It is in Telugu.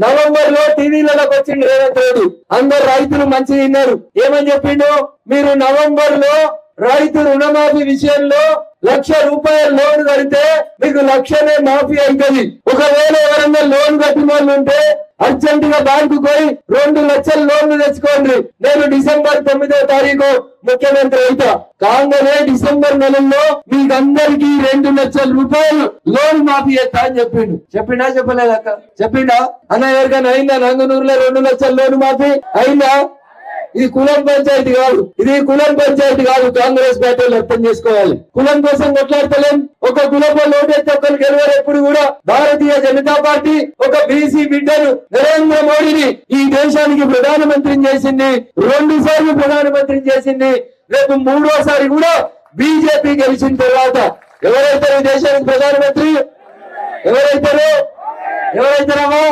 నవంబర్ లో టీవీలలోకి వచ్చిండు రేవంత్ రెడ్డి. అందరు రైతులు మంచిగా విన్నారు. ఏమని చెప్పిండు? మీరు నవంబర్ లో రైతు రుణమాఫీ విషయంలో ₹1,00,000 లోన్ కడితే మీకు 1,00,000 మాఫీ అవుతుంది. ఒకవేళ ఎవరన్నా లోన్ కట్టిన వాళ్ళు ఉంటే అర్జెంట్ గా బ్యాంకు పోయి 2 లక్షల లోన్లు తెచ్చుకోండి. నేను డిసెంబర్ 9వ తారీఖు ముఖ్యమంత్రి అవుతా. కాగానే డిసెంబర్ నెలలో మీకందరికి ₹2,00,000 లోన్ మాఫీ చేస్తా అని చెప్పిండు. చెప్పలేదక్క? చెప్పిండా? అన్న ఎవరికైనా అయిందా? నంగనూరులో 2 లక్షల లోన్ మాఫీ అయిందా? ఇది కులం పంచాయతీ కాదు. కాంగ్రెస్ పార్టీలు అర్థం చేసుకోవాలి. కులం కోసం కొట్లాడతలేం. ఒక కులపోళ్ళు ఓటేస్తే ఒకరు గెలవరు. ఎప్పుడు కూడా భారతీయ జనతా పార్టీ ఒక బీసీ బిడ్డను నరేంద్ర మోడీని ఈ దేశానికి ప్రధానమంత్రిని చేసింది. 2 సార్లు ప్రధానమంత్రిని చేసింది. రేపు 3వసారి కూడా బీజేపీ గెలిచిన తర్వాత ఎవరైతారు ఈ దేశానికి ప్రధానమంత్రి? ఎవరైతారమ్మా?